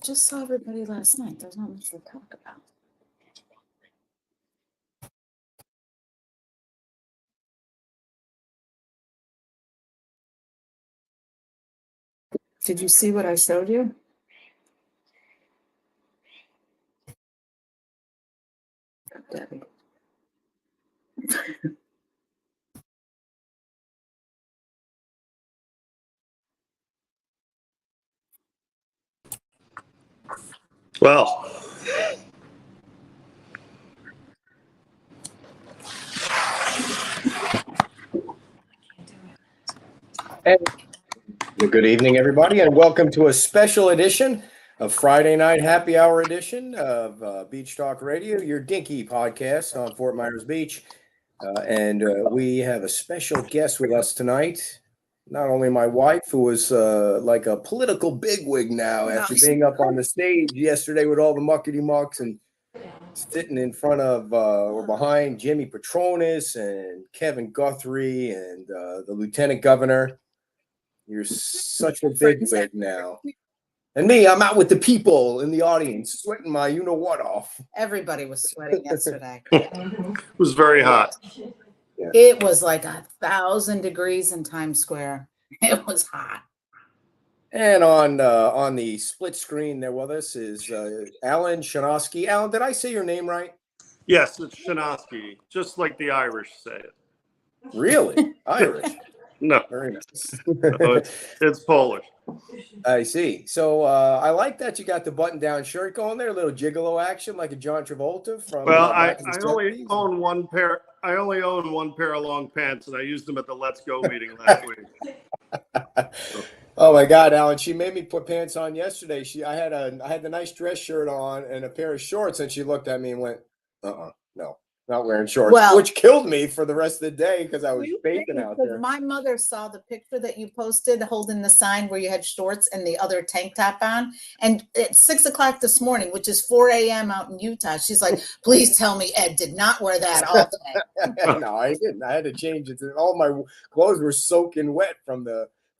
Just saw everybody last night. There's not much to talk about. Did you see what I showed you? Debbie. Well, good evening, everybody, and welcome to a special edition of Friday Night Happy Hour edition of Beach Talk Radio, your dinky podcast on Fort Myers Beach. And we have a special guest with us tonight. Not only my wife, who is like a political bigwig now after being up on the stage yesterday with all the muckety mucks and sitting in front of or behind Jimmy Patronis and Kevin Guthrie and the Lieutenant Governor. You're such a bigwig now. And me, I'm out with the people in the audience, sweating my you-know-what off. Everybody was sweating yesterday. it was very hot. Yeah. It was like 1,000 degrees in Times Square. It was hot. And on the split screen there with us is Alan Shanosky. Alan, did I say your name right? Yes, it's Shanosky, just like the Irish say it. Really? Irish? No. Very nice. No, it's Polish. I see. So I like that you got the button-down shirt going there, a little gigolo action like a John Travolta from. Well, I only own one pair. I only own one pair of long pants, and I used them at the Let's Go meeting last week. Oh my God, Alan! She made me put pants on yesterday. I had the nice dress shirt on and a pair of shorts, and she looked at me and went, no, not wearing shorts," which killed me for the rest of the day because I was baking out there. My mother saw the picture that you posted holding the sign where you had shorts and the other tank top on, and at 6 o'clock this morning, which is 4 a.m. out in Utah, she's like, "Please tell me Ed did not wear that all day." No, I didn't. I had to change it. All my clothes were soaking wet from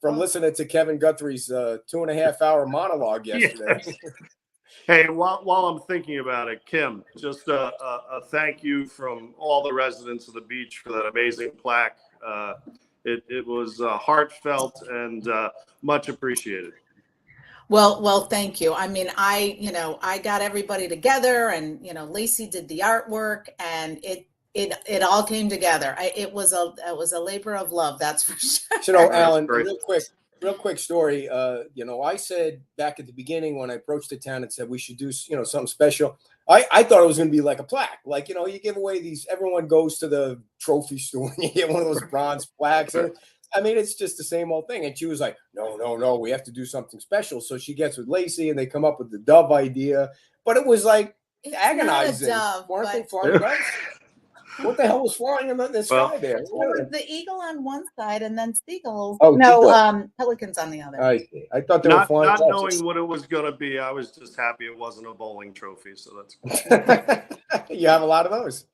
listening to Kevin Guthrie's 2.5 hour monologue yesterday. Yes. Hey, while I'm thinking about it, Kim, just a thank you from all the residents of the beach for that amazing plaque. It was heartfelt and much appreciated. Well, thank you. I mean, I got everybody together, and Lacey did the artwork, and it all came together. It was a labor of love, that's for sure. Alan, real quick story. I said back at the beginning when I approached the town and said we should do something special. I thought it was going to be like a plaque, like you give away these. Everyone goes to the trophy store and you get one of those bronze plaques. And, I mean, it's just the same old thing. And she was like, no, we have to do something special. So she gets with Lacey and they come up with the dove idea. But it was like agonizing. Dove, weren't they flying doves? What the hell was flying in the sky there? There was the eagle on one side and then seagulls. Pelicans on the other. I thought they were flying. Not knowing what it was going to be, I was just happy it wasn't a bowling trophy. So that's cool. You have a lot of those.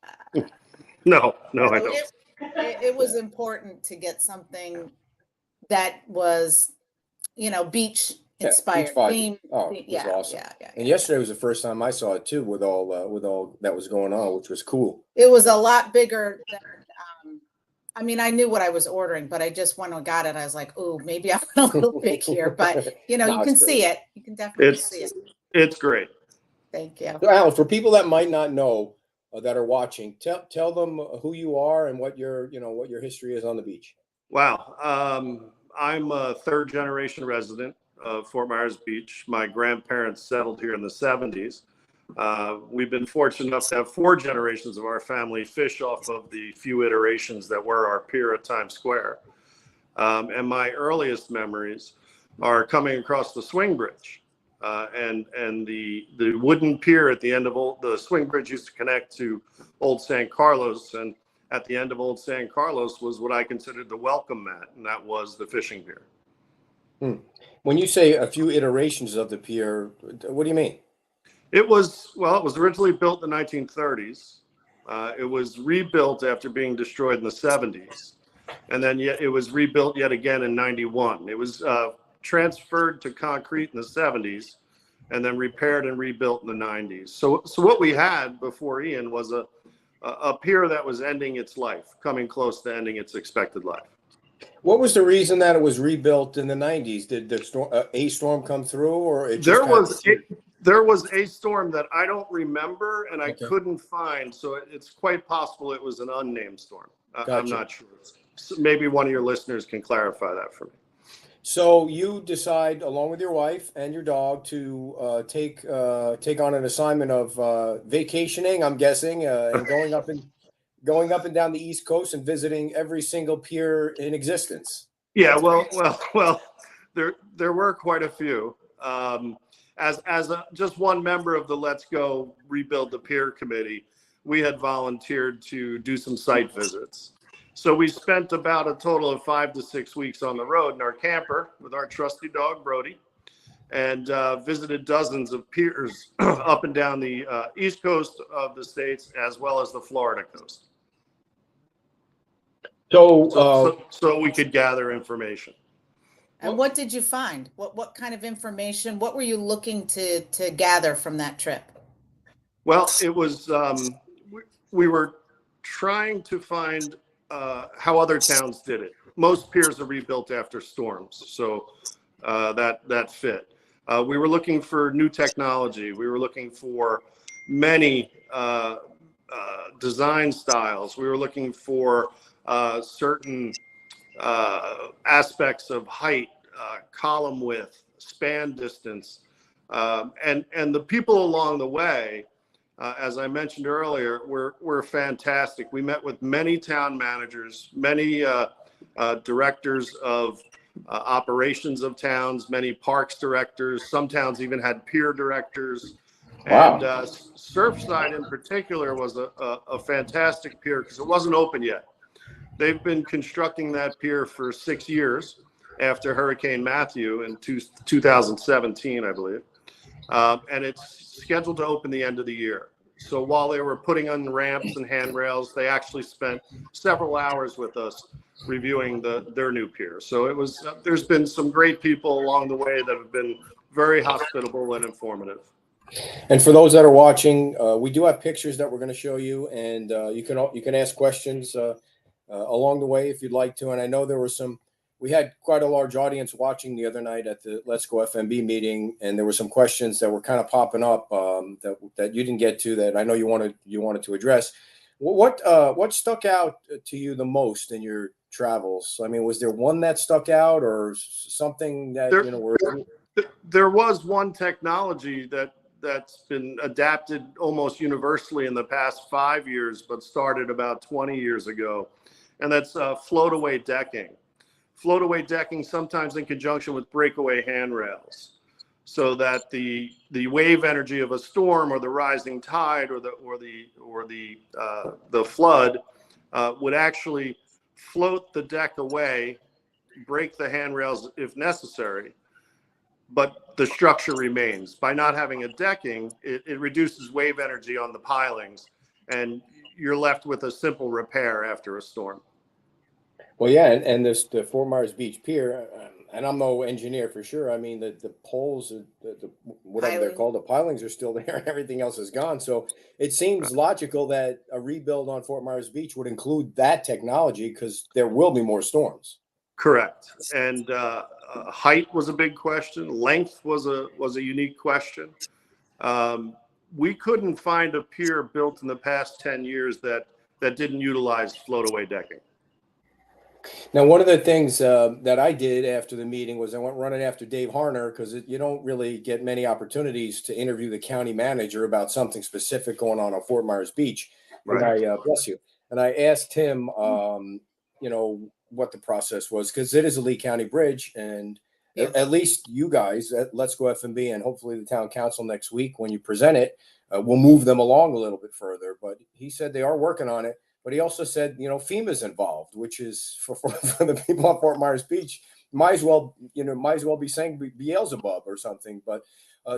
No, I don't. It was important to get something that was, beach inspired. It was awesome. Yeah. And yesterday was the first time I saw it too, with all that was going on, which was cool. It was a lot bigger than, I knew what I was ordering, but I just went and got it. I was like, "Oh, maybe I went a little big here," but you can see it. You can definitely see it. It's great. Thank you. So, Alan, for people that might not know that are watching, tell them who you are and what your history is on the beach. Wow, I'm a third generation resident of Fort Myers Beach. My grandparents settled here in the 70s. We've been fortunate enough to have 4 generations of our family fish off of the few iterations that were our pier at Times Square. And my earliest memories are coming across the swing bridge. And the wooden pier at the end of the swing bridge used to connect to Old San Carlos. And at the end of Old San Carlos was what I considered the welcome mat, and that was the fishing pier. When you say a few iterations of the pier, what do you mean? It was originally built in the 1930s. It was rebuilt after being destroyed in the 70s. And then it was rebuilt yet again in 91. It was transferred to concrete in the 70s. and then repaired and rebuilt in the 90s. So what we had before Ian was a pier that was ending its life, coming close to ending its expected life. What was the reason that it was rebuilt in the 90s? Did the storm, a storm come through, or it just there was a storm that I don't remember and I Okay. couldn't find. So it's quite possible it was an unnamed storm. I'm Gotcha. not sure. So maybe one of your listeners can clarify that for me. So you decide, along with your wife and your dog, to take on an assignment of vacationing, I'm guessing, and going up and down the East Coast and visiting every single pier in existence. Yeah, well, there were quite a few. Just one member of the Let's Go Rebuild the Pier committee, we had volunteered to do some site visits. So we spent about a total of 5 to 6 weeks on the road in our camper with our trusty dog Brody, and visited dozens of piers up and down the East Coast of the States as well as the Florida coast. So we could gather information. And what did you find? What kind of information? What were you looking to gather from that trip? Well, it was we were trying to find how other towns did it. Most piers are rebuilt after storms, so that fit. We were looking for new technology. We were looking for many design styles. We were looking for certain aspects of height, column width, span distance, and the people along the way, as I mentioned earlier, were fantastic. We met with many town managers, many directors of operations of towns, many parks directors. Some towns even had pier directors. Wow. And Surfside in particular was a fantastic pier because it wasn't open yet. They've been constructing that pier for 6 years after Hurricane Matthew in 2017, I believe. And it's scheduled to open the end of the year. So while they were putting on ramps and handrails, they actually spent several hours with us reviewing their new pier. So it was. There's been some great people along the way that have been very hospitable and informative. And for those that are watching, we do have pictures that we're going to show you, and you can ask questions along the way if you'd like to. And I know there were we had quite a large audience watching the other night at the Let's Go FMB meeting, and there were some questions that were kind of popping up that you didn't get to that I know you wanted to address. What stuck out to you the most in your travels? I mean, was there one that stuck out, or something that there was one technology that's been adapted almost universally in the past 5 years, but started about 20 years ago, and that's float-away decking. Float-away decking, sometimes in conjunction with breakaway handrails, so that the wave energy of a storm or the rising tide or the flood would actually float the deck away, break the handrails if necessary, but the structure remains. By not having a decking, it reduces wave energy on the pilings, and you're left with a simple repair after a storm. Well, yeah, and the Fort Myers Beach Pier, and I'm no engineer for sure. I mean, the poles, whatever they're called, the pilings are still there, and everything else is gone. So it seems logical that a rebuild on Fort Myers Beach would include that technology because there will be more storms. Correct. And height was a big question. Length was a unique question. We couldn't find a pier built in the past 10 years that didn't utilize float-away decking. Now, one of the things that I did after the meeting was I went running after Dave Harner, because you don't really get many opportunities to interview the county manager about something specific going on Fort Myers Beach. Right. And bless you. And I asked him, what the process was, because it is a Lee County bridge, and at least you guys at Let's Go FMB and hopefully the town council next week, when you present it, we'll move them along a little bit further. But he said they are working on it. But he also said, FEMA's involved, which is for the people on Fort Myers Beach, might as well be saying Beelzebub or something. But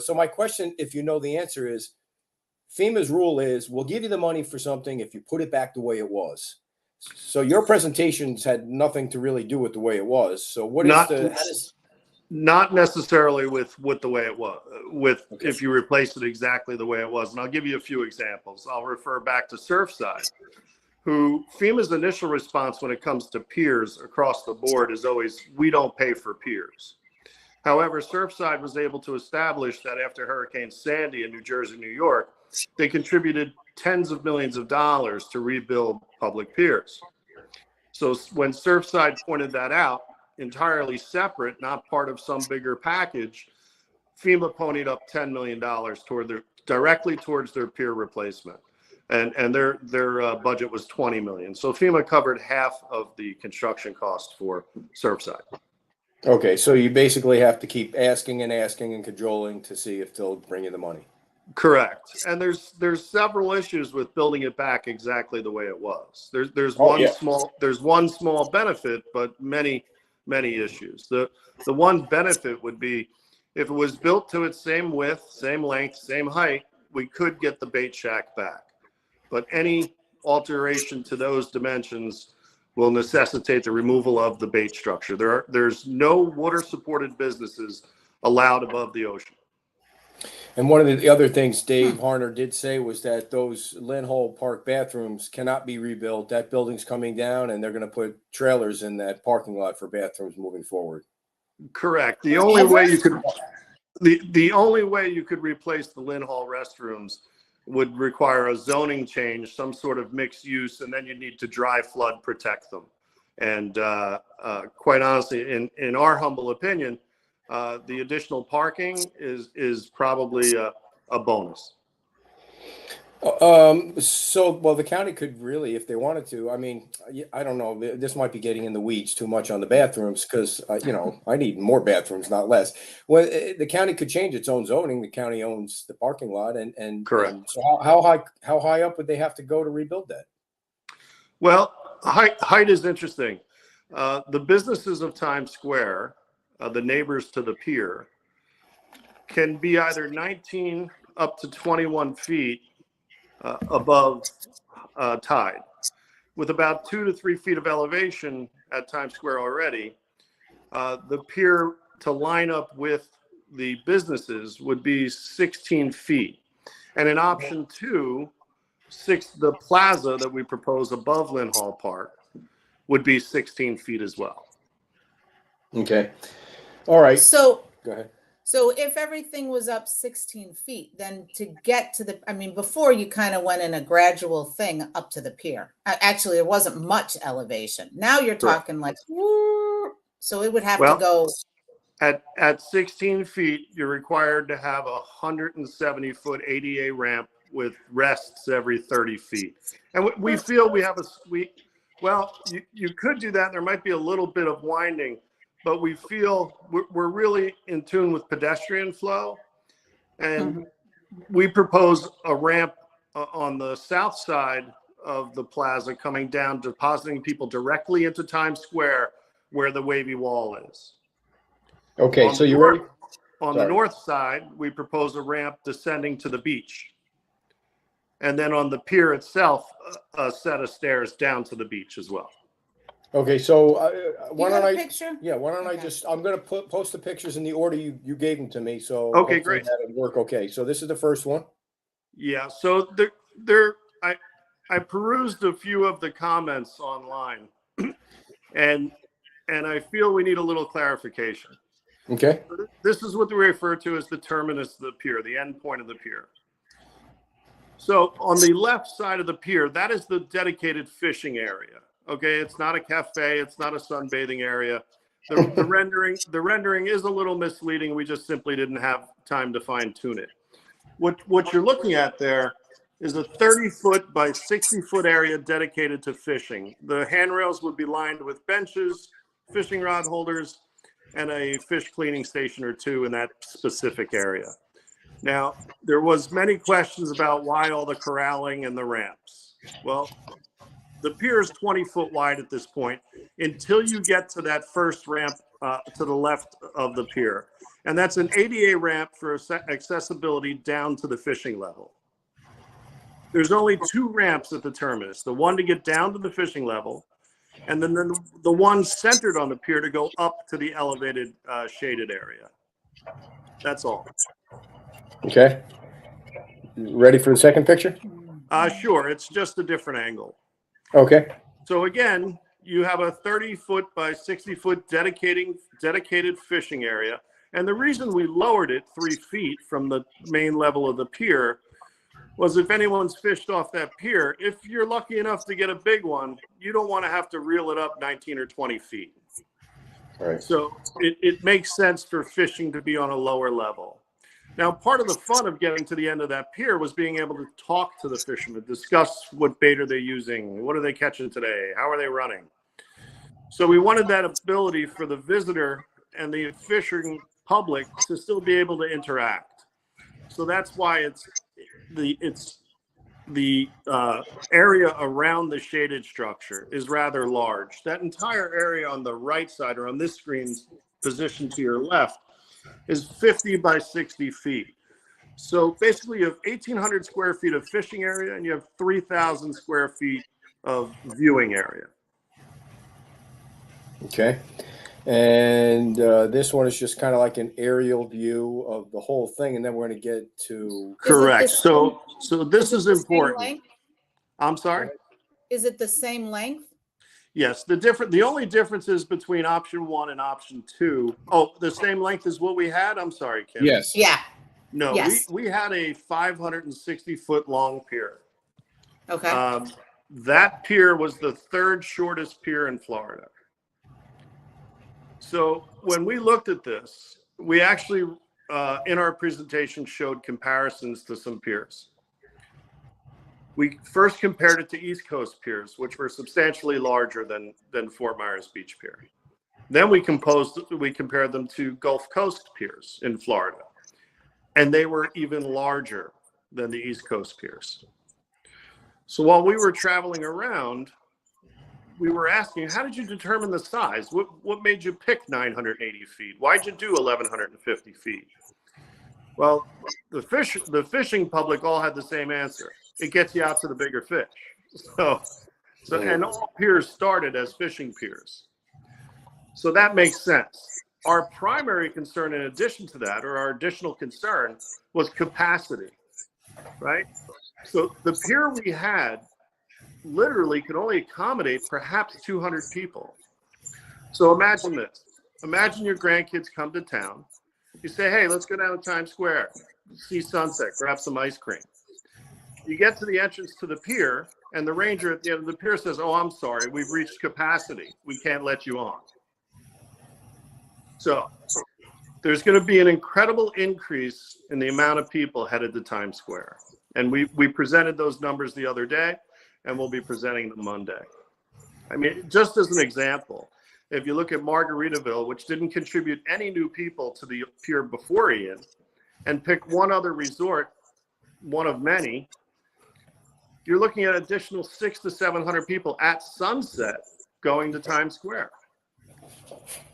so my question, if you know the answer, is FEMA's rule is we'll give you the money for something if you put it back the way it was. So your presentations had nothing to really do with the way it was. So Not necessarily with the way it was, if you replace it exactly the way it was. And I'll give you a few examples. I'll refer back to Surfside, who FEMA's initial response when it comes to piers across the board is always, we don't pay for piers. However, Surfside was able to establish that after Hurricane Sandy in New Jersey, New York, they contributed tens of millions of dollars to rebuild public piers. So when Surfside pointed that out, entirely separate, not part of some bigger package, FEMA ponied up $10 million directly towards their pier replacement. And their budget was $20 million. So FEMA covered half of the construction cost for Surfside. Okay, so you basically have to keep asking and asking and cajoling to see if they'll bring you the money. Correct. And there's several issues with building it back exactly the way it was. There's one small benefit, but many issues. The one benefit would be if it was built to its same width, same length, same height, we could get the bait shack back. But any alteration to those dimensions will necessitate the removal of the bait structure. There's no water-supported businesses allowed above the ocean. And one of the other things Dave Harner did say was that those Lynn Hall Park bathrooms cannot be rebuilt. That building's coming down, and they're going to put trailers in that parking lot for bathrooms moving forward. Correct. The only way you could replace the Lynn Hall restrooms would require a zoning change, some sort of mixed use, and then you need to dry flood protect them. And quite honestly, in our humble opinion, the additional parking is probably a bonus. Well, the county could really, if they wanted to, I mean, I don't know, this might be getting in the weeds too much on the bathrooms because, I need more bathrooms, not less. Well, the county could change its own zoning. The county owns the parking lot and correct. And so how high up would they have to go to rebuild that? Well, height is interesting. The businesses of Times Square, the neighbors to the pier, can be either 19 up to 21 feet above tide. With about 2 to 3 feet of elevation at Times Square already, the pier to line up with the businesses would be 16 feet. And in option 2, the plaza that we propose above Lynn Hall Park would be 16 feet as well. Okay. All right. So go ahead. So if everything was up 16 feet, then to get to before you kind of went in a gradual thing up to the pier. Actually, there wasn't much elevation. Now you're talking like, so it would have to go. At 16 feet, you're required to have a 170-foot ADA ramp with rests every 30 feet. And we feel we have you could do that. There might be a little bit of winding, but we feel we're really in tune with pedestrian flow. And we propose a ramp on the south side of the plaza coming down, depositing people directly into Times Square where the wavy wall is. Okay, so you're ready? On the north side, we propose a ramp descending to the beach. And then on the pier itself, a set of stairs down to the beach as well. Okay, so why don't I? Picture? Yeah, why don't I just? I'm going to post the pictures in the order you gave them to me. So okay, great. That'll work. Okay, so this is the first one. Yeah. So I perused a few of the comments online, and I feel we need a little clarification. Okay. This is what we refer to as the terminus of the pier, the end point of the pier. So on the left side of the pier, that is the dedicated fishing area. Okay, it's not a cafe, it's not a sunbathing area. The rendering is a little misleading. We just simply didn't have time to fine tune it. What you're looking at there is a 30-foot by 60-foot area dedicated to fishing. The handrails would be lined with benches, fishing rod holders, and a fish cleaning station or two in that specific area. Now, there was many questions about why all the corralling and the ramps. Well, the pier is 20 foot wide at this point until you get to that first ramp to the left of the pier. And that's an ADA ramp for accessibility down to the fishing level. There's only 2 ramps at the terminus, the one to get down to the fishing level and then the one centered on the pier to go up to the elevated shaded area. That's all. Okay. Ready for the second picture? Sure. It's just a different angle. Okay. So again, you have a 30-foot by 60-foot dedicated fishing area. And the reason we lowered it 3 feet from the main level of the pier was if anyone's fished off that pier, if you're lucky enough to get a big one, you don't want to have to reel it up 19 or 20 feet. Right. So it makes sense for fishing to be on a lower level. Now, part of the fun of getting to the end of that pier was being able to talk to the fishermen, discuss what bait are they using, what are they catching today, how are they running. So we wanted that ability for the visitor and the fishing public to still be able to interact. So that's why it's the area around the shaded structure is rather large. That entire area on the right side, or on this screen's position to your left, is 50 by 60 feet. So basically you have 1,800 square feet of fishing area and you have 3,000 square feet of viewing area. Okay. And this one is just kind of like an aerial view of the whole thing, and then we're going to get to. Correct. So this is the same important. length? I'm sorry? Is it the same length? Yes. The only difference is between option 1 and option 2. Oh, the same length as what we had? I'm sorry, Kim. Yes. Yeah. No, Yes. we had a 560-foot long pier. Okay. That pier was the 3rd shortest pier in Florida. So when we looked at this, we actually, in our presentation, showed comparisons to some piers. We first compared it to East Coast piers, which were substantially larger than Fort Myers Beach Pier. Then we compared them to Gulf Coast piers in Florida, and they were even larger than the East Coast piers. So while we were traveling around, we were asking, how did you determine the size? What made you pick 980 feet? Why'd you do 1,150 feet? Well, the fishing public all had the same answer. It gets you out to the bigger fish. So and all piers started as fishing piers. So that makes sense. Our primary concern in addition to that, or our additional concern, was capacity, right? So the pier we had literally could only accommodate perhaps 200 people. So imagine this. Imagine your grandkids come to town. You say, hey, let's go down to Times Square, see sunset, grab some ice cream. You get to the entrance to the pier, and the ranger at the end of the pier says, oh, I'm sorry, we've reached capacity. We can't let you on. So there's going to be an incredible increase in the amount of people headed to Times Square. And we presented those numbers the other day, and we'll be presenting them Monday. I mean, just as an example, if you look at Margaritaville, which didn't contribute any new people to the pier before Ian, and pick one other resort, one of many, you're looking at additional 600 to 700 people at sunset going to Times Square.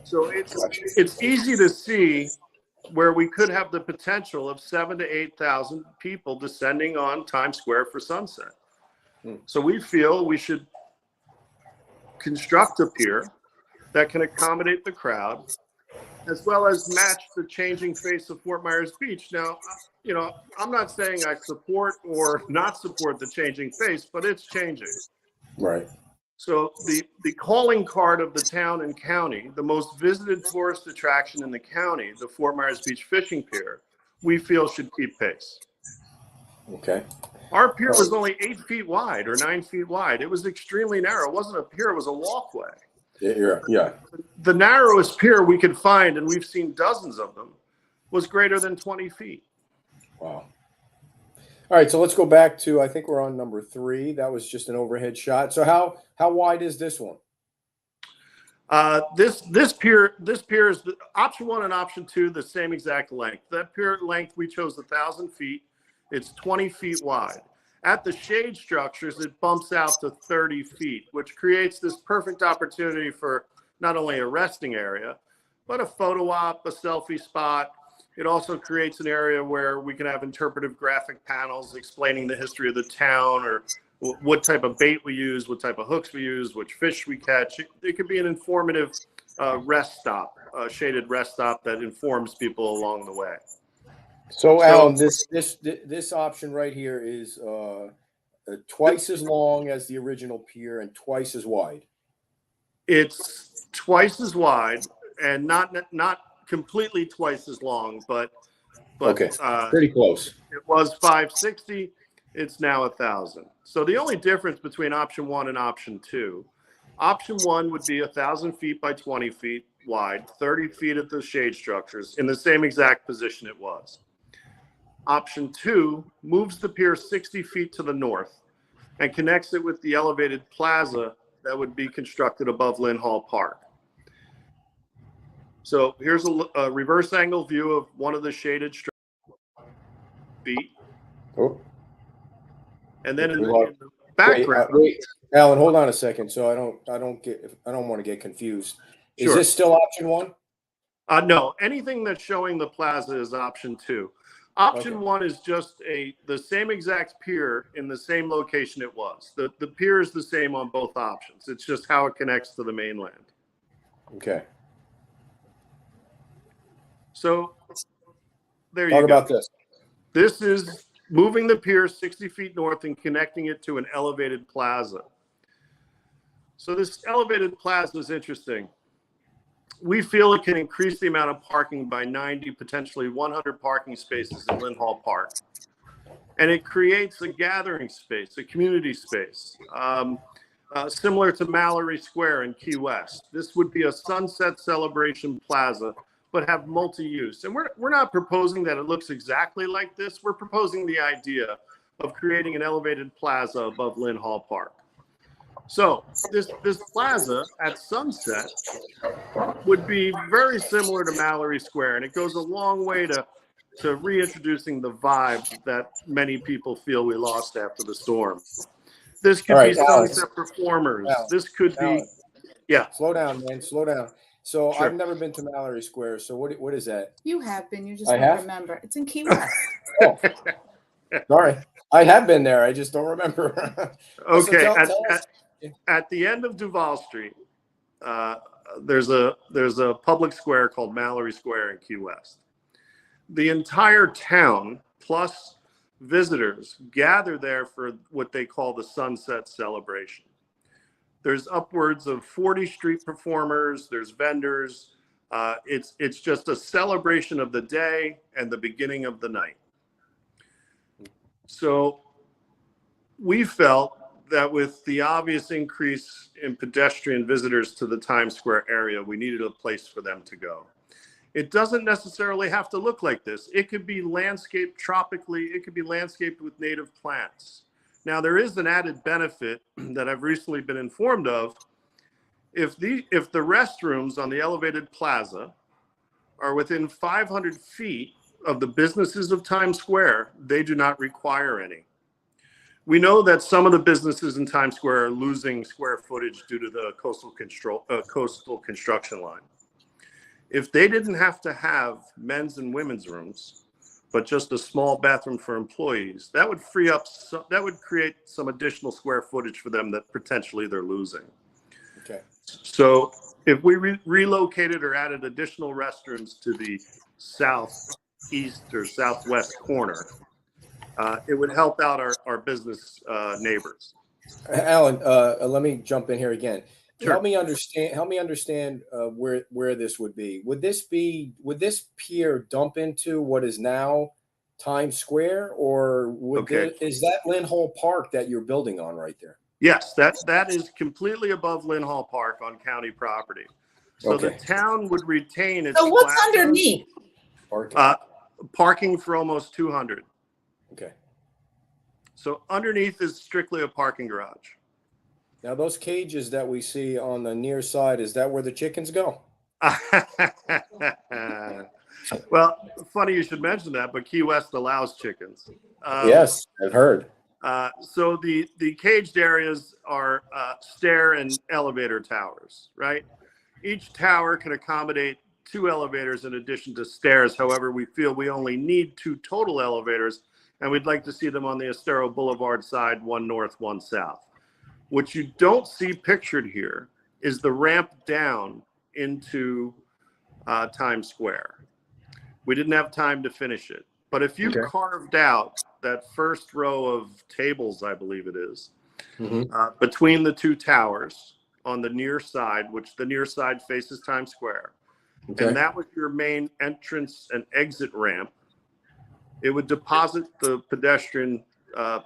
So it's easy to see where we could have the potential of 7,000 to 8,000 people descending on Times Square for sunset. So we feel we should construct a pier that can accommodate the crowd, as well as match the changing face of Fort Myers Beach. Now, you know, I'm not saying I support or not support the changing face, but it's changing. Right. So the calling card of the town and county, the most visited tourist attraction in the county, the Fort Myers Beach Fishing Pier, we feel should keep pace. Okay. Our pier was only 8 feet wide or 9 feet wide. It was extremely narrow. It wasn't a pier, it was a walkway. Yeah. The narrowest pier we could find, and we've seen dozens of them, was greater than 20 feet. Wow. All right, so let's go back to, I think we're on number 3. That was just an overhead shot. So how wide is this one? This pier is the option 1 and option 2, the same exact length. That pier length, we chose 1,000 feet. It's 20 feet wide. At the shade structures, it bumps out to 30 feet, which creates this perfect opportunity for not only a resting area, but a photo op, a selfie spot. It also creates an area where we can have interpretive graphic panels explaining the history of the town or what type of bait we use, what type of hooks we use, which fish we catch. It could be an informative rest stop, shaded rest stop that informs people along the way. So, Alan, this option right here is twice as long as the original pier and twice as wide. It's twice as wide and not completely twice as long, but okay, pretty close. It was 560. It's now 1,000. So the only difference between option 1 and option 2, option 1 would be 1,000 feet by 20 feet wide, 30 feet at the shade structures in the same exact position it was. Option 2 moves the pier 60 feet to the north and connects it with the elevated plaza that would be constructed above Lynn Hall Park. So here's a reverse angle view of one of the shaded feet. Oh. And then in the background, wait, Alan, hold on a second. So I don't want to get confused. Is sure. this still option 1? No, anything that's showing the plaza is option 2. Option 1 is just the same exact pier in the same location it was. The pier is the same on both options. It's just how it connects to the mainland. Okay. So there you go. Talk about this. This is moving the pier 60 feet north and connecting it to an elevated plaza. So this elevated plaza is interesting. We feel it can increase the amount of parking by 90, potentially 100 parking spaces in Lynn Hall Park. And it creates a gathering space, a community space, similar to Mallory Square in Key West. This would be a sunset celebration plaza, but have multi-use. And we're not proposing that it looks exactly like this. We're proposing the idea of creating an elevated plaza above Lynn Hall Park. So this plaza at sunset would be very similar to Mallory Square, and it goes a long way to reintroducing the vibe that many people feel we lost after the storm. This could be sunset performers. This could be, yeah. Slow down, man. Slow down. So Sure. I've never been to Mallory Square. So what is that? You have been. You just don't remember. It's in Key West. Oh, sorry. I have been there. I just don't remember. Okay. So At the end of Duval Street, there's a public square called Mallory Square in Key West. The entire town plus visitors gather there for what they call the Sunset Celebration. There's upwards of 40 street performers. There's vendors. It's just a celebration of the day and the beginning of the night. So we felt that with the obvious increase in pedestrian visitors to the Times Square area, we needed a place for them to go. It doesn't necessarily have to look like this. It could be landscaped tropically. It could be landscaped with native plants. Now, there is an added benefit that I've recently been informed of. If the restrooms on the elevated plaza are within 500 feet of the businesses of Times Square, they do not require any. We know that some of the businesses in Times Square are losing square footage due to the coastal construction line. If they didn't have to have men's and women's rooms, but just a small bathroom for employees, that would free up, that would create some additional square footage for them that potentially they're losing. Okay. So if we relocated or added additional restrooms to the southeast or southwest corner, it would help out our business neighbors. Alan, let me jump in here again. Sure. Help me understand where this would be. Would this pier dump into what is now Times Square, or is that Lynn Hall Park that you're building on right there? Yes, that is completely above Lynn Hall Park on county property. So the town would retain its. So what's underneath? Parking for almost 200. Okay. So underneath is strictly a parking garage. Now, those cages that we see on the near side, is that where the chickens go? Well, funny you should mention that, but Key West allows chickens. Yes, I've heard. So the caged areas are stair and elevator towers, right? Each tower can accommodate 2 elevators in addition to stairs. However, we feel we only need 2 total elevators, and we'd like to see them on the Estero Boulevard side, one north, one south. What you don't see pictured here is the ramp down into Times Square. We didn't have time to finish it. But if you carved out that first row of tables, I believe it is, between the two towers on the near side, which the near side faces Times Square, and that was your main entrance and exit ramp, it would deposit the pedestrian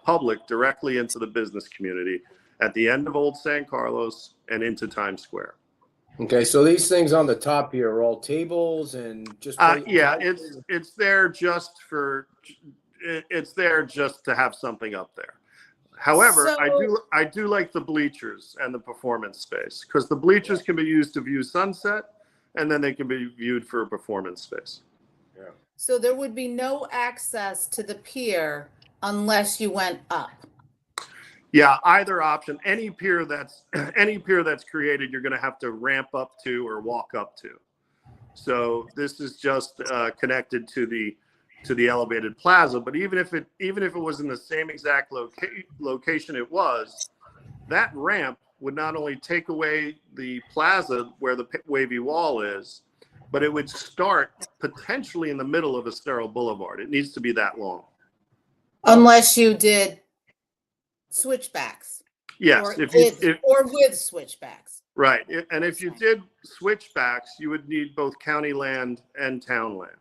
public directly into the business community at the end of Old San Carlos and into Times Square. Okay, so these things on the top here are all tables and just yeah, it's there just to have something up there. However, I do like the bleachers and the performance space, because the bleachers can be used to view sunset, and then they can be viewed for a performance space. Yeah. So there would be no access to the pier unless you went up. Yeah, either option. Any pier that's created, you're going to have to ramp up to or walk up to. So this is just connected to the elevated plaza. But even if it was in the same exact location it was, that ramp would not only take away the plaza where the wavy wall is, but it would start potentially in the middle of Estero Boulevard. It needs to be that long. Unless you did switchbacks. Yes, or with switchbacks. Right, and if you did switchbacks, you would need both county land and town land.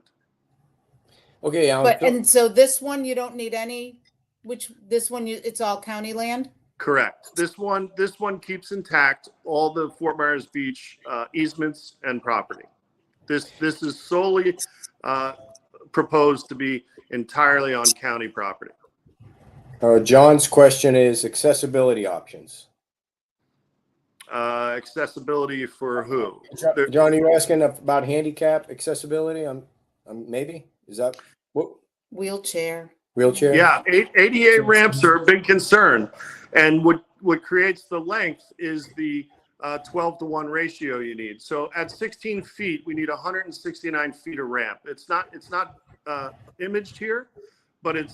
Okay, Alan. And so this one you don't need any. It's all county land. Correct. This one keeps intact all the Fort Myers Beach easements and property. This is solely proposed to be entirely on county property. John's question is accessibility options. Accessibility for who? John, are you asking about handicap accessibility? Maybe is that what? Wheelchair. Yeah, ADA ramps are a big concern, and what creates the length is the 12-to-1 ratio you need. So at 16 feet, we need 169 feet of ramp. It's not imaged here, but it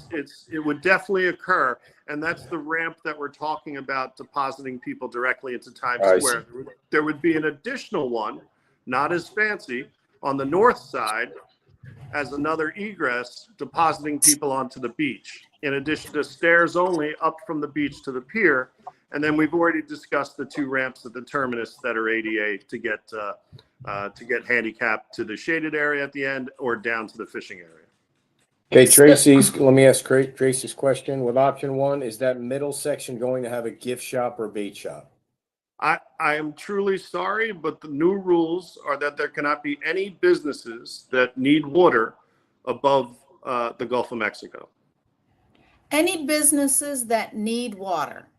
would definitely occur, and that's the ramp that we're talking about depositing people directly into Times Square. There would be an additional one, not as fancy, on the north side as another egress depositing people onto the beach, in addition to stairs only up from the beach to the pier. And then we've already discussed the two ramps at the terminus that are ADA to get handicapped to the shaded area at the end or down to the fishing area. Okay, let me ask Tracy's question. With option one, is that middle section going to have a gift shop or bait shop? I am truly sorry, but the new rules are that there cannot be any businesses that need water above the Gulf of Mexico. Any businesses that need water.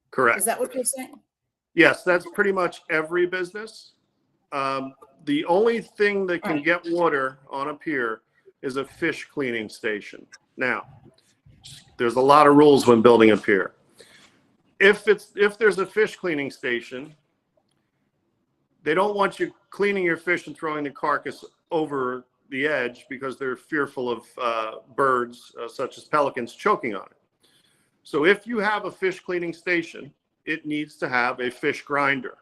Correct. Is that what you're saying? Yes, that's pretty much every business. The only thing that can get water on a pier is a fish cleaning station. Now, there's a lot of rules when building a pier. If there's a fish cleaning station, they don't want you cleaning your fish and throwing the carcass over the edge because they're fearful of birds such as pelicans choking on it. So if you have a fish cleaning station, it needs to have a fish grinder.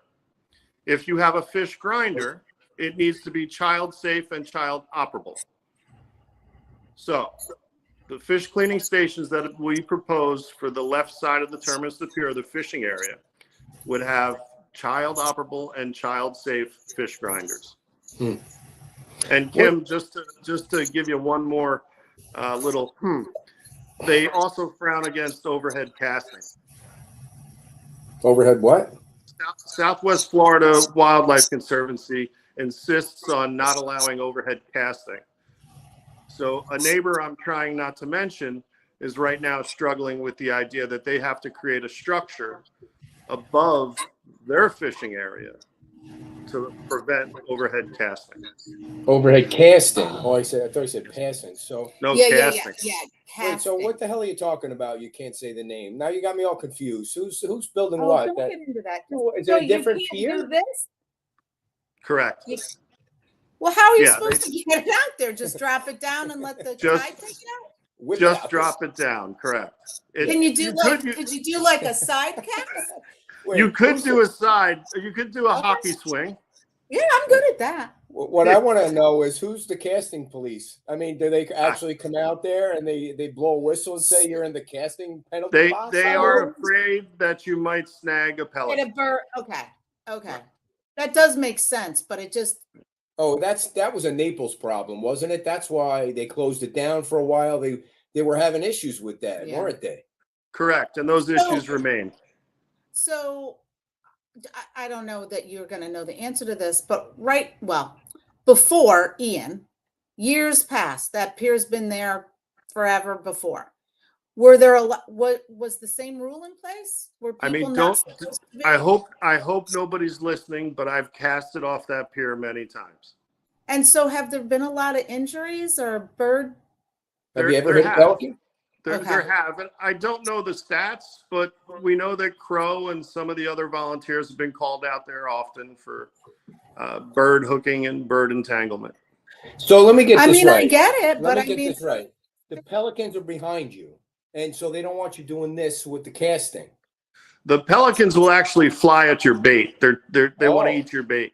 If you have a fish grinder, it needs to be child safe and child operable. So the fish cleaning stations that we propose for the left side of the terminus of the pier, the fishing area, would have child operable and child safe fish grinders. And Kim, just to give you one more little they also frown against overhead casting. Overhead what? Southwest Florida Wildlife Conservancy insists on not allowing overhead casting. So a neighbor I'm trying not to mention is right now struggling with the idea that they have to create a structure above their fishing area to prevent overhead casting. Overhead casting. Oh, I thought you said passing. So no casting. Yeah. Wait, so what the hell are you talking about? You can't say the name. Now you got me all confused. Who's building what? Don't get into that. Is it a different pier? Do this? Correct. Well, how are you supposed to get it out there? Just drop it down and let the tide take it out? Just drop it down. Correct. Can you do could you do like a side cast? Wait, you could do a side. You could do a Okay. hockey swing. Yeah, I'm good at that. What I want to know is who's the casting police? I mean, do they actually come out there and they blow a whistle and say you're in the casting penalty box? They are afraid that you might snag a pelican. Okay. That does make sense, but it just. Oh, that was a Naples problem, wasn't it? That's why they closed it down for a while. They were having issues with that, weren't they? Correct, and those issues remain. So, I don't know that you're going to know the answer to this, but before Ian, years past, that pier's been there forever before. Were there what was the same rule in place? Were people I hope nobody's listening, but I've casted off that pier many times. And so have there been a lot of injuries or bird? Have you ever hit a pelican? There have, and I don't know the stats, but we know that Crow and some of the other volunteers have been called out there often for bird hooking and bird entanglement. So let me get this right. I get it, but let me get this right. The pelicans are behind you, and so they don't want you doing this with the casting. The pelicans will actually fly at your bait. They want to eat your bait.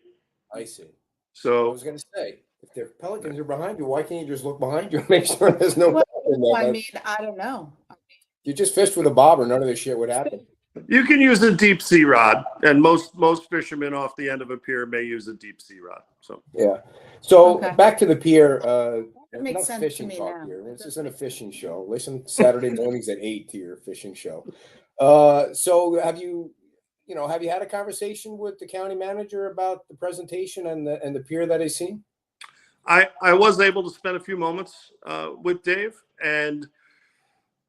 I see. So I was going to say, if the pelicans are behind you, why can't you just look behind you and make sure there's no pelican there? I mean, I don't know. You just fished with a bobber, none of this shit would happen. you can use a deep sea rod, and most fishermen off the end of a pier may use a deep sea rod. So yeah. So back to the pier. That makes sense fishing to me talk now. here. This isn't a fishing show. Listen, Saturday mornings at 8 to your fishing show. So have you had a conversation with the county manager about the presentation and the pier that he's seen? I was able to spend a few moments with Dave, and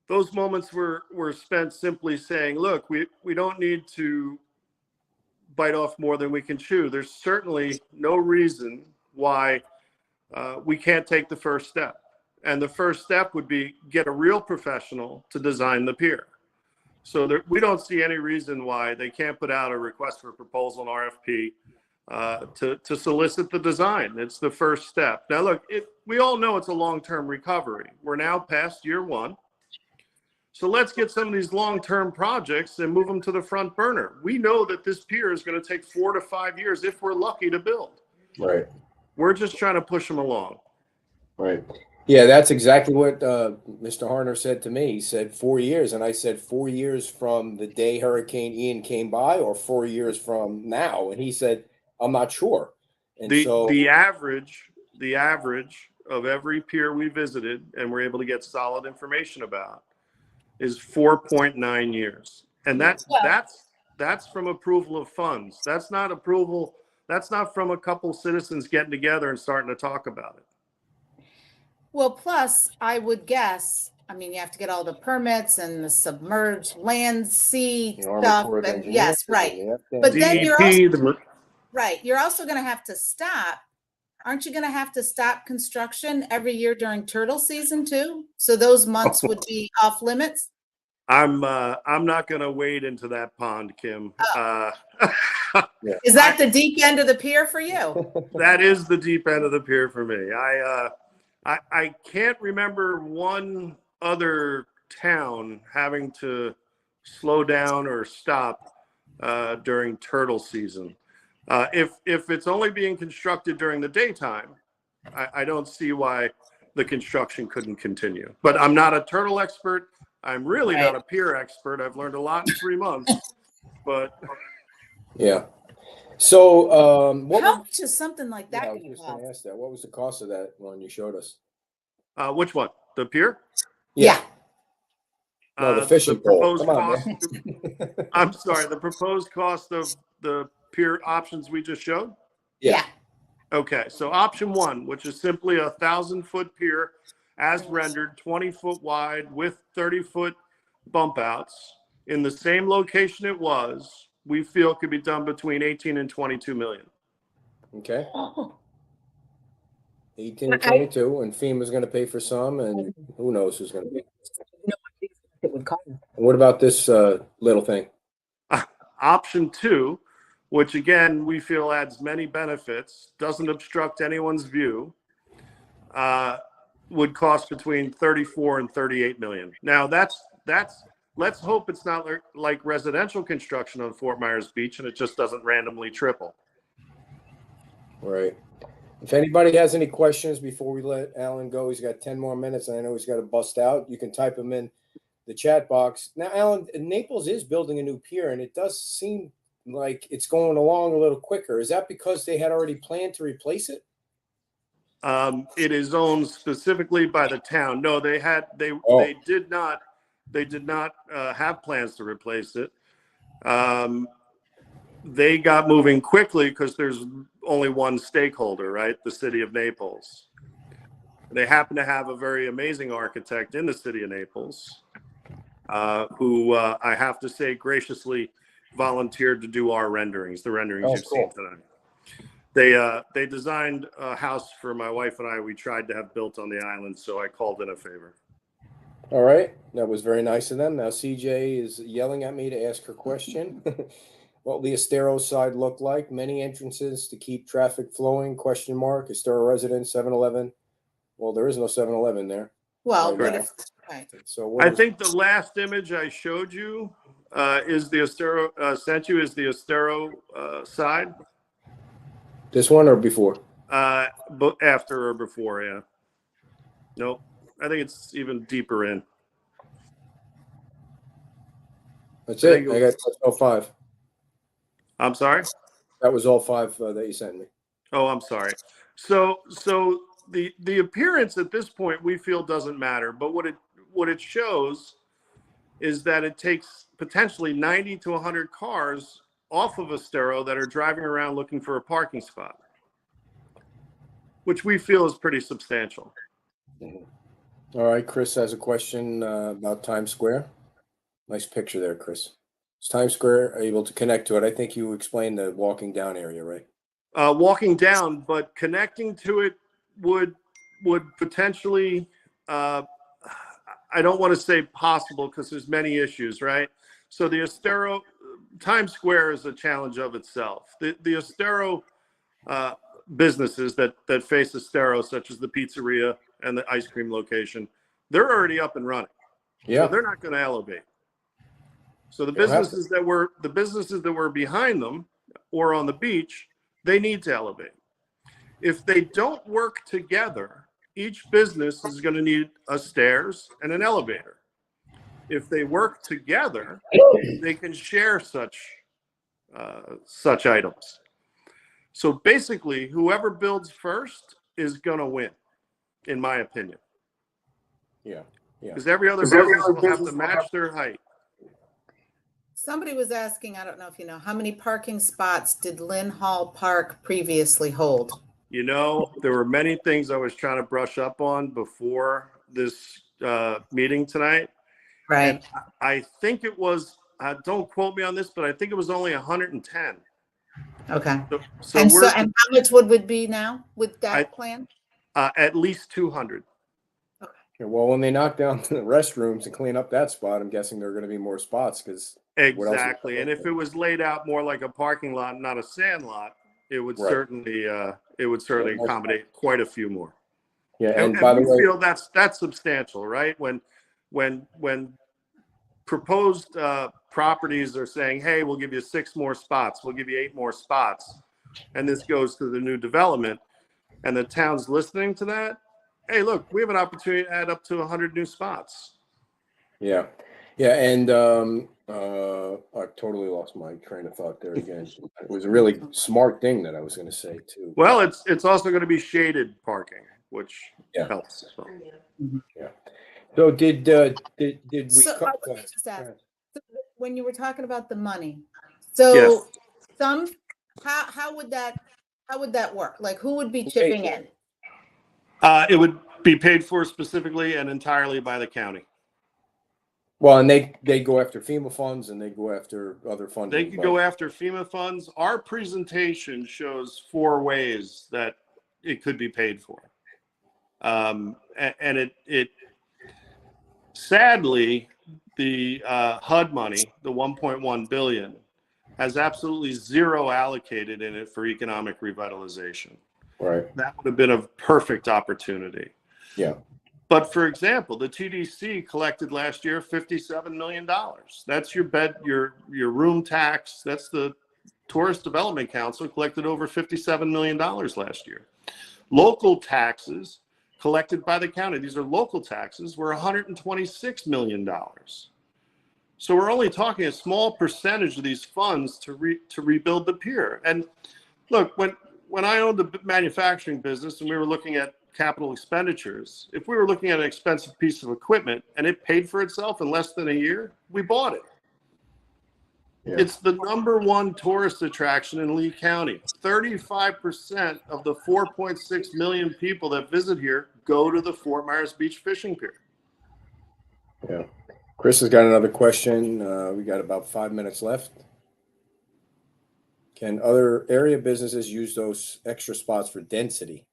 those moments were spent simply saying, look, we don't need to bite off more than we can chew. There's certainly no reason why we can't take the first step. And the first step would be get a real professional to design the pier. So we don't see any reason why they can't put out a request for proposal, an RFP, to solicit the design. It's the first step. Now, look, we all know it's a long-term recovery. We're now past year one. So let's get some of these long-term projects and move them to the front burner. We know that this pier is going to take 4 to 5 years if we're lucky to build. Right. We're just trying to push them along. Right. Yeah, that's exactly what Mr. Harner said to me. He said 4 years, and I said 4 years from the day Hurricane Ian came by, or 4 years from now. And he said, I'm not sure. And the average of every pier we visited and we're able to get solid information about is 4.9 years, and that's from approval of funds. That's not approval. That's not from a couple citizens getting together and starting to talk about it. Well, plus, I would guess, I mean, you have to get all the permits and the submerged land, sea stuff. And yes, right. But then you're also going to have to stop. Aren't you going to have to stop construction every year during turtle season too? So those months would be off limits. I'm not going to wade into that pond, Kim. Is that the deep end of the pier for you? That is the deep end of the pier for me. I can't remember one other town having to slow down or stop during turtle season. If it's only being constructed during the daytime, I don't see why the construction couldn't continue. But I'm not a turtle expert. I'm really not a pier expert. I've learned a lot in 3 months. But yeah. So how much is something like that? I was just going to ask that. What was the cost of that one you showed us? Which one? The pier? Yeah. No, the fishing pole. Come on, cost, I'm sorry, the proposed cost of the pier options we just showed? Yeah. Okay, so option one, which is simply a 1,000-foot pier as rendered, 20-foot wide with 30-foot bump outs in the same location it was, we feel could be done between 18 and 22 million. Okay. 18 and 22, and FEMA's going to pay for some, and who knows who's going to pay. What about this little thing? Option two, which again we feel adds many benefits, doesn't obstruct anyone's view. would cost between 34 and 38 million. Now that's let's hope it's not like residential construction on Fort Myers Beach and it just doesn't randomly triple. Right. If anybody has any questions before we let Alan go, he's got 10 more minutes and I know he's got to bust out. You can type them in the chat box. Now, Alan, Naples is building a new pier and it does seem like it's going along a little quicker. Is that because they had already planned to replace it? It is owned specifically by the town. No, they did not have plans to replace it. They got moving quickly because there's only one stakeholder, right? The city of Naples. They happen to have a very amazing architect in the city of Naples, who I have to say graciously volunteered to do our renderings, the renderings you've seen tonight. They designed a house for my wife and I. We tried to have built on the island, so I called in a favor. All right. That was very nice of them. Now CJ is yelling at me to ask her question. What will the Estero side look like? Many entrances to keep traffic flowing, question mark. Estero residents, 7-Eleven. Well, there is no 7-Eleven there. Well, right but now. if, right. So I think the last image I showed you is the Estero, sent you is the Estero side. This one or before? But after or before, yeah. Nope. I think it's even deeper in. That's it. I got that's all 5. I'm sorry? That was all 5 that you sent me. Oh, I'm sorry. So the appearance at this point we feel doesn't matter, but what it shows is that it takes potentially 90 to 100 cars off of Estero that are driving around looking for a parking spot, which we feel is pretty substantial. All right, Chris has a question about Times Square. Nice picture there, Chris. Is Times Square able to connect to it? I think you explained the walking down area, right? Walking down, but connecting to it would potentially, I don't want to say possible because there's many issues, right? So the Estero, Times Square is a challenge of itself. The Estero businesses that face Estero, such as the pizzeria and the ice cream location, they're already up and running. Yeah. So they're not going to elevate. So the businesses that were behind them or on the beach, they need to elevate. If they don't work together, each business is going to need a stairs and an elevator. If they work together, they can share such items. So basically, whoever builds first is going to win, in my opinion. Yeah. Because every other business will have to match their height. Somebody was asking, I don't know if you know, how many parking spots did Lynn Hall Park previously hold? You know, there were many things I was trying to brush up on before this meeting tonight. Right. And I think it was, don't quote me on this, but I think it was only 110. Okay. So and we're, and how much would it be now with that plan? At least 200. Okay. Yeah, well, when they knock down the restrooms and clean up that spot, I'm guessing there are going to be more spots because exactly. And if it was laid out more like a parking lot, not a sand lot, it would certainly accommodate quite a few more. Yeah, and by the we way, feel that's substantial, right? When proposed properties are saying, hey, we'll give you 6 more spots, we'll give you 8 more spots, and this goes to the new development, and the town's listening to that, hey, look, we have an opportunity to add up to 100 new spots. Yeah. And I totally lost my train of thought there again. It was a really smart thing that I was going to say too. Well, it's also going to be shaded parking, which helps as well. Yeah. So did we? So cut let me just ask, when you were talking about the money, so Yes. how would that work? Like, who would be chipping in? It would be paid for specifically and entirely by the county. Well, and they go after FEMA funds and they go after other funding. They could go after FEMA funds. Our presentation shows 4 ways that it could be paid for. And it sadly, the HUD money, the 1.1 billion, has absolutely 0 allocated in it for economic revitalization. Right. That would have been a perfect opportunity. Yeah. But for example, the TDC collected last year $57 million. That's your bed, your room tax. That's the Tourist Development Council collected over $57 million last year. Local taxes collected by the county, these are local taxes, were $126 million. So we're only talking a small percentage of these funds to rebuild the pier. And look, when I owned the manufacturing business and we were looking at capital expenditures, if we were looking at an expensive piece of equipment and it paid for itself in less than a year, we bought it. Yeah. It's the #1 tourist attraction in Lee County. 35% of the 4.6 million people that visit here go to the Fort Myers Beach Fishing Pier. Yeah. Chris has got another question. We got about 5 minutes left. Can other area businesses use those extra spots for density?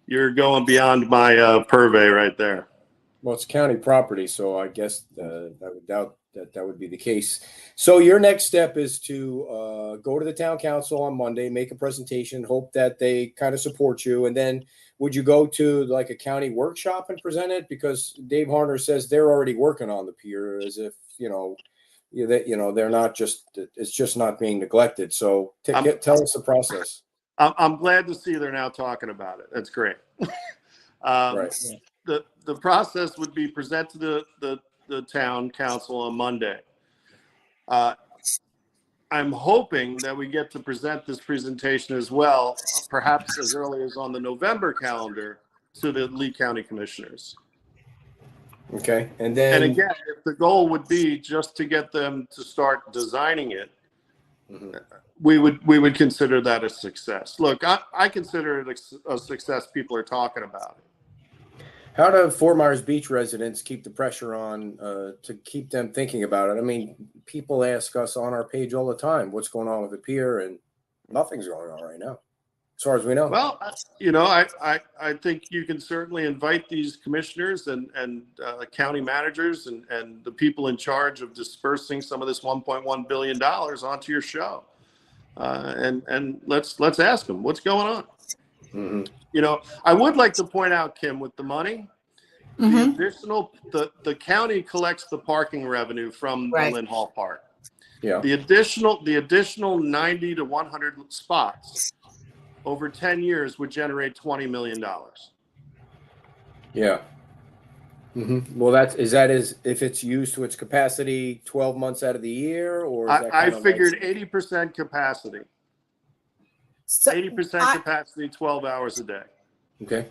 You're going beyond my purvey right there. Well, it's county property, so I guess I would doubt that would be the case. So your next step is to go to the town council on Monday, make a presentation, hope that they kind of support you, and then would you go to like a county workshop and present it? Because Dave Harner says they're already working on the pier, as if they're not just, it's just not being neglected. So tell us the process. I'm glad to see they're now talking about it. That's great. Right. The process would be present to the town council on Monday. I'm hoping that we get to present this presentation as well, perhaps as early as on the November calendar, to the Lee County Commissioners. Okay, and then again, if the goal would be just to get them to start designing it, we would consider that a success. Look, I consider it a success. People are talking about it. How do Fort Myers Beach residents keep the pressure on to keep them thinking about it? I mean, people ask us on our page all the time, what's going on with the pier, and nothing's going on right now, as far as we know. Well, I think you can certainly invite these commissioners and county managers and the people in charge of dispersing some of this $1.1 billion onto your show. And let's ask them what's going on. I would like to point out, Kim, with the money, the county collects the parking revenue from the Lynn Hall Park. Yeah. The additional 90 to 100 spots over 10 years would generate $20 million. Yeah. Well, if it's used to its capacity 12 months out of the year, or is that I figured 80% capacity. So 80% capacity, 12 hours a day. Okay.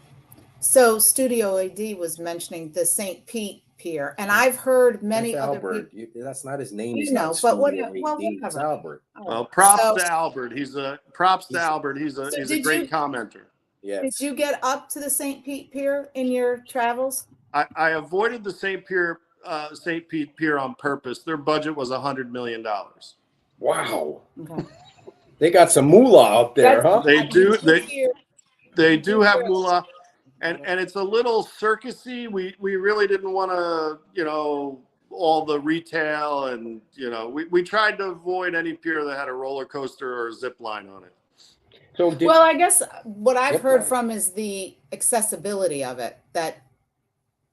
So Studio AD was mentioning the St. Pete Pier, and I've heard many That's other Albert. people. That's not his name. You know, but whatever. It's Albert. Well, props to Albert. He's a great commenter. Yeah. Did you get up to the St. Pete Pier in your travels? I avoided the St. Pete Pier on purpose. Their budget was $100 million. Wow. Okay. They got some moolah up there, huh? They do. They do have moolah, and it's a little circusy. We really didn't want to, all the retail, and we tried to avoid any pier that had a roller coaster or a zip line on it. So well, I guess what I've heard from is the accessibility of it, that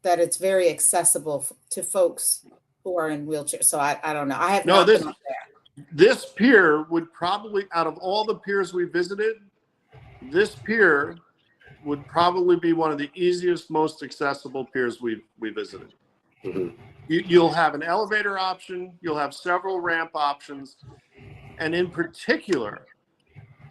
it's very accessible to folks who are in wheelchairs. So I don't know. I have not been up there. This pier would probably, out of all the piers we visited, this pier would probably be one of the easiest, most accessible piers we visited. You'll have an elevator option. You'll have several ramp options. And in particular,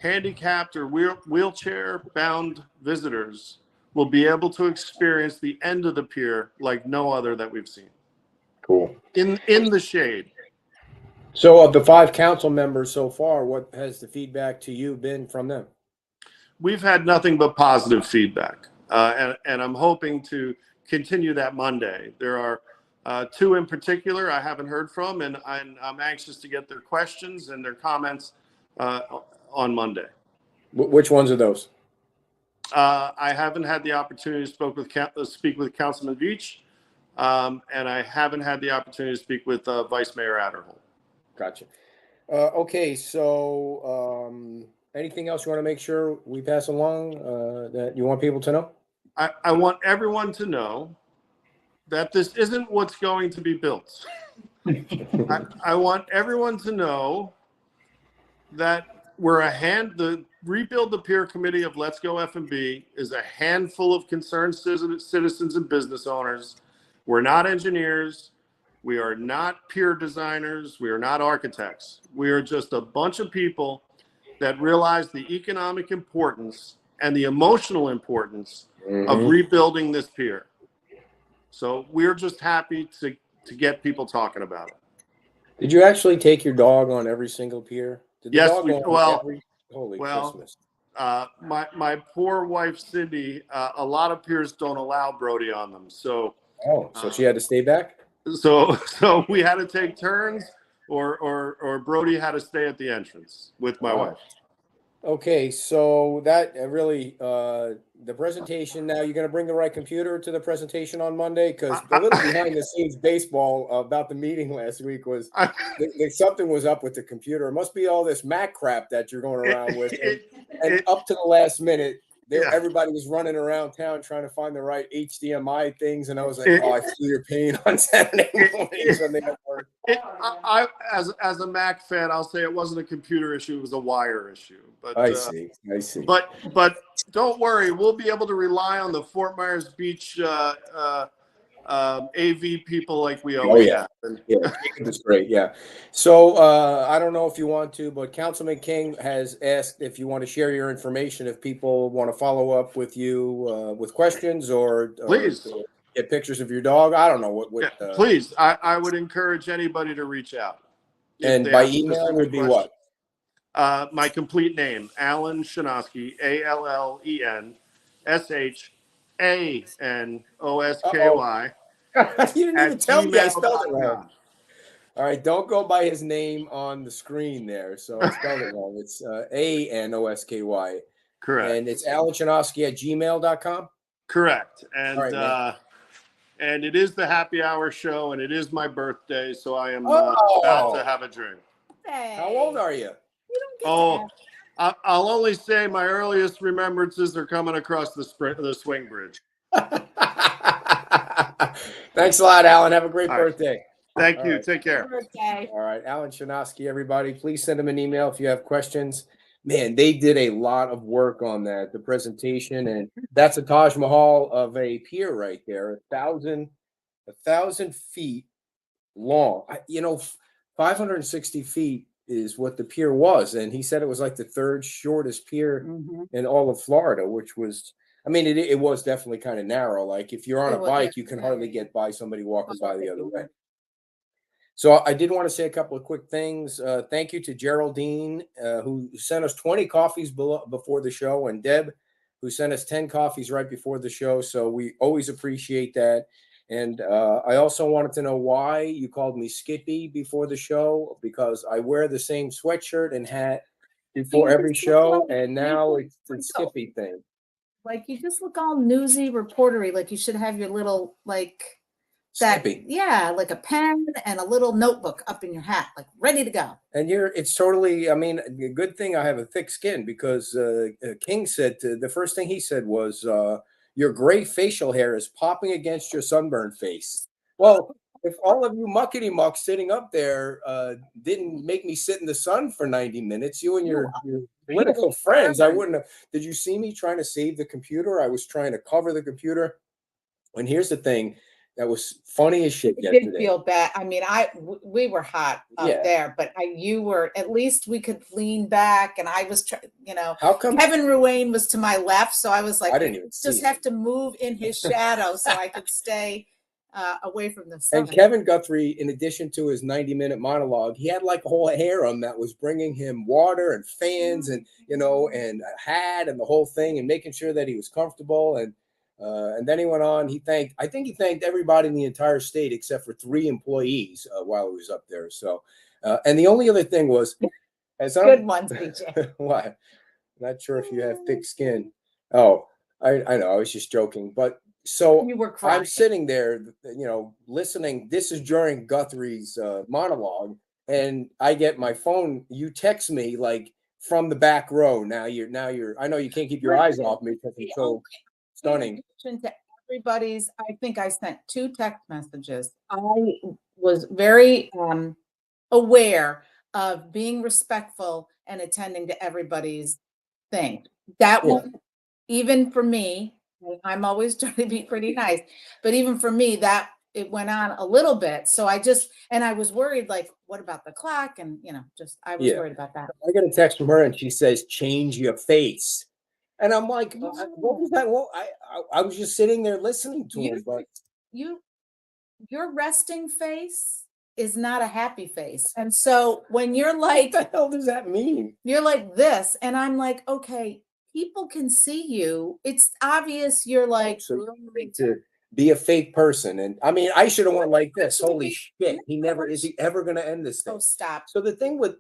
handicapped or wheelchair-bound visitors will be able to experience the end of the pier like no other that we've seen. Cool. In the shade. So of the 5 council members so far, what has the feedback to you been from them? We've had nothing but positive feedback, and I'm hoping to continue that Monday. There are 2 in particular I haven't heard from, and I'm anxious to get their questions and their comments on Monday. Which ones are those? I haven't had the opportunity to speak with Councilman Veach, and I haven't had the opportunity to speak with Vice Mayor Adderhold. Gotcha. Okay, so anything else you want to make sure we pass along that you want people to know? I want everyone to know that this isn't what's going to be built. I want everyone to know that we're the Rebuild the Pier Committee of Let's Go F&B is a handful of concerned citizens and business owners. We're not engineers. We are not pier designers. We are not architects. We are just a bunch of people that realize the economic importance and the emotional importance of rebuilding this pier. So we're just happy to get people talking about it. Did you actually take your dog on every single pier? Did the Yes, dog go on every Holy Christmas? My poor wife Cindy, a lot of piers don't allow Brody on them, so she had to stay back. So we had to take turns, or Brody had to stay at the entrance with my wife. Okay, so that really the presentation. Now you're going to bring the right computer to the presentation on Monday, because the little behind the scenes baseball about the meeting last week was something was up with the computer. It must be all this Mac crap that you're going around with, and up to the last minute, everybody was running around town trying to find the right HDMI things, and I was like, I feel your pain on Saturday mornings when they have work. As a Mac fan, I'll say it wasn't a computer issue; it was a wire issue. But I see. But don't worry, we'll be able to rely on the Fort Myers Beach AV people like we always have. Yeah, that's great. Yeah. So I don't know if you want to, but Councilman King has asked if you want to share your information, if people want to follow up with you with questions or please get pictures of your dog. I don't know what. Please, I would encourage anybody to reach out. And by email would be what? My complete name, Alan Shanosky, ALLEN, SHANOSKY. You didn't even tell me I spelled it wrong. All right, don't go by his name on the screen there. So I spelled it wrong. It's ANOSKY. Correct. And it's AlanShanosky@gmail.com. Correct. And and it is the happy hour show, and it is my birthday, so I am about to have a drink. Hey. How old are you? I'll only say my earliest remembrances are coming across the swing bridge. Thanks a lot, Alan. Have a great birthday. Thank you. Right. Take care. Birthday. All right, Alan Shanosky, everybody. Please send him an email if you have questions. Man, they did a lot of work on that, the presentation, and that's a Taj Mahal of a pier right there, 1,000 feet long. 560 feet is what the pier was, and he said it was like the third shortest pier in all of Florida, which was, I mean, it was definitely kind of narrow. Like if you're on a bike, you can hardly get by somebody walking by the other way. So I did want to say a couple of quick things. Thank you to Geraldine, who sent us 20 coffees before the show, and Deb, who sent us 10 coffees right before the show. So we always appreciate that. And I also wanted to know why you called me Skippy before the show, because I wear the same sweatshirt and hat before every show, and now it's the Skippy thing. Like you just look all newsy, reportery. Like you should have your little Skippy. Like a pen and a little notebook up in your hat, like ready to go. And it's totally, I mean, a good thing I have a thick skin, because King said the first thing he said was, your gray facial hair is popping against your sunburned face. Well, if all of you muckety mucks sitting up there didn't make me sit in the sun for 90 minutes, you and your political friends, I wouldn't have. Did you see me trying to save the computer? I was trying to cover the computer. And here's the thing. That was funny as shit yesterday. Did feel bad. I mean, we were hot up there, but you were, at least we could lean back, and I was how come Kevin Ruane was to my left, so I was like, I didn't even just have to move in his shadow so I could stay away from the sun. And Kevin Guthrie, in addition to his 90-minute monologue, he had like a whole harem that was bringing him water and fans and and a hat and the whole thing, and making sure that he was comfortable. And then he went on. I think he thanked everybody in the entire state except for 3 employees while he was up there. So, and the only other thing was, good ones, BJ. Why? Not sure if you have thick skin. Oh, I know. I was just joking. But so you were crying. I'm sitting there, listening. This is during Guthrie's monologue, and I get my phone. You text me like from the back row. Now you're. I know you can't keep your eyes off me because I'm so stunning. To everybody's, I think I sent 2 text messages. I was very aware of being respectful and attending to everybody's thing. That Yeah. one, even for me, I'm always trying to be pretty nice, but even for me, that it went on a little bit. So I was worried, like, what about the clock? And I was Yeah. worried about that. I got a text from her and she says, change your face. And I'm like, what was that? Well, I was just sitting there listening to him, but Your resting face is not a happy face. And so when you're like, what the hell does that mean? you're like this, and I'm like, okay, people can see you. It's obvious you're like, So you need to be a fake person. And I mean, I should have went like this. Holy shit. Is he ever going to end this thing? oh, stop. So the thing with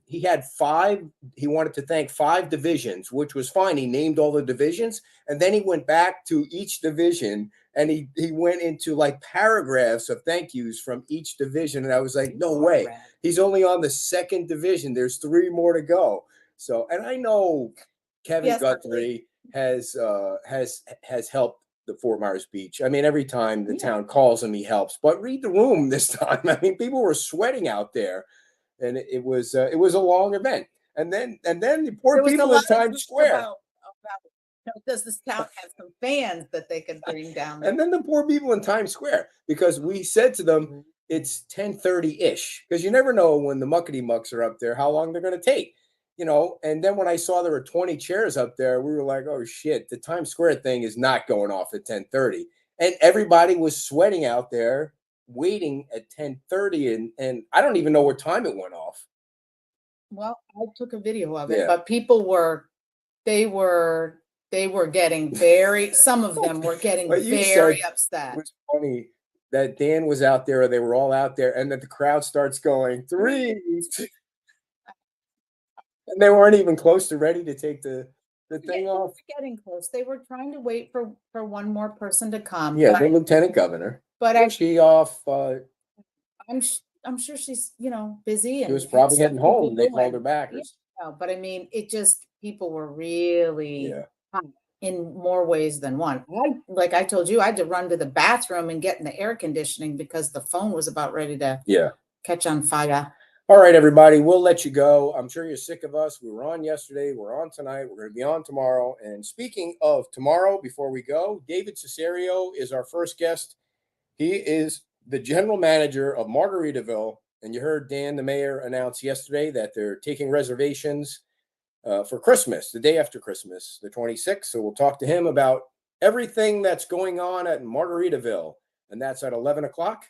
he had 5, he wanted to thank 5 divisions, which was fine. He named all the divisions, and then he went back to each division and he went into like paragraphs of thank yous from each division. And I was like, no way. He's only on the 2nd division. There's 3 more to go. So, and I know Kevin Guthrie has helped the Fort Myers Beach. I mean, every time the town calls him, he helps. But read the room this time. I mean, people were sweating out there, and it was a long event. And then the poor people in Times Square. Does this town have some fans that they could bring down there? And then the poor people in Times Square, because we said to them, it's 10:30-ish, because you never know when the muckety mucks are up there, how long they're going to take. And then when I saw there were 20 chairs up there, we were like, oh shit, the Times Square thing is not going off at 10:30. And everybody was sweating out there waiting at 10:30. And I don't even know what time it went off. Well, I took a video of it, but people were getting very, some of them were getting very upset. It was funny that Dan was out there, or they were all out there, and that the crowd starts going 3. And they weren't even close to ready to take the thing off. Getting close. They were trying to wait for one more person to come. Yeah, the lieutenant governor. But she off. I'm sure she's busy. And she was probably heading home. And they called her back. But I mean, people were really hot in more ways than one. Like I told you, I had to run to the bathroom and get in the air conditioning because the phone was about ready to catch on fire. All right, everybody, we'll let you go. I'm sure you're sick of us. We were on yesterday. We're on tonight. We're going to be on tomorrow. And speaking of tomorrow, before we go, David Cesario is our first guest. He is the general manager of Margaritaville. And you heard Dan, the mayor, announce yesterday that they're taking reservations for Christmas, the day after Christmas, the 26th. So we'll talk to him about everything that's going on at Margaritaville. And that's at 11 o'clock.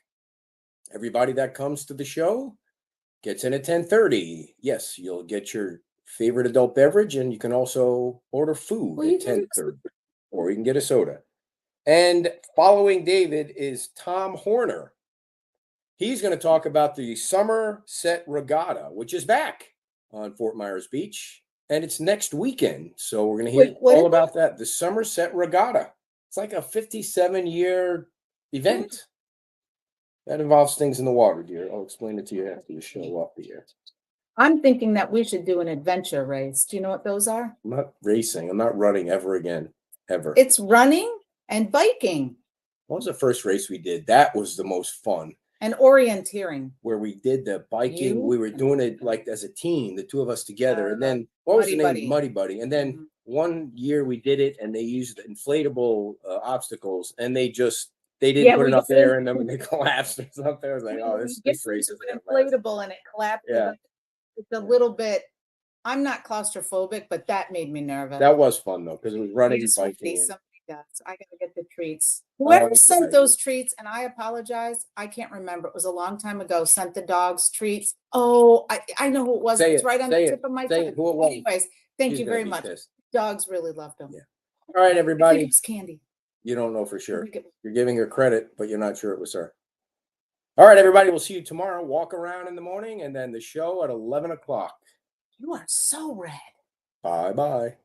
Everybody that comes to the show gets in at 10:30. Yes, you'll get your favorite adult beverage, and you can also order food at 10:30, or you can get a soda. And following David is Tom Horner. He's going to talk about the Somerset Regatta, which is back on Fort Myers Beach, and it's next weekend. So we're going to hear all about that. The Somerset Regatta. It's like a 57-year event. That involves things in the water, dear. I'll explain it to you after the show off the air. I'm thinking that we should do an adventure race. Do you know what those are? I'm not racing. I'm not running ever again. Ever. It's running and biking. What was the first race we did? That was the most fun. And orienteering. Where we did the biking. We were doing it like as a team, the 2 of us together. And then, what was the name? Muddy Buddy. And then one year we did it, and they used inflatable obstacles, and they didn't put enough air in them, and they collapsed or something. I was like, oh, this race is inflatable, and it collapsed. Yeah. It's a little bit, I'm not claustrophobic, but that made me nervous. That was fun, though, because it was running and biking. Somebody does. I got to get the treats. Whoever sent those treats, and I apologize, I can't remember. It was a long time ago, sent the dogs treats. Oh, I know who it was. It's right on the tip of my tongue. Anyways, thank you very much. Dogs really loved them. Yeah. All right, everybody. I think it was candy. You don't know for sure. You're giving her credit, but you're not sure it was her. All right, everybody. We'll see you tomorrow. Walk around in the morning, and then the show at 11 o'clock. You are so red. Bye-bye.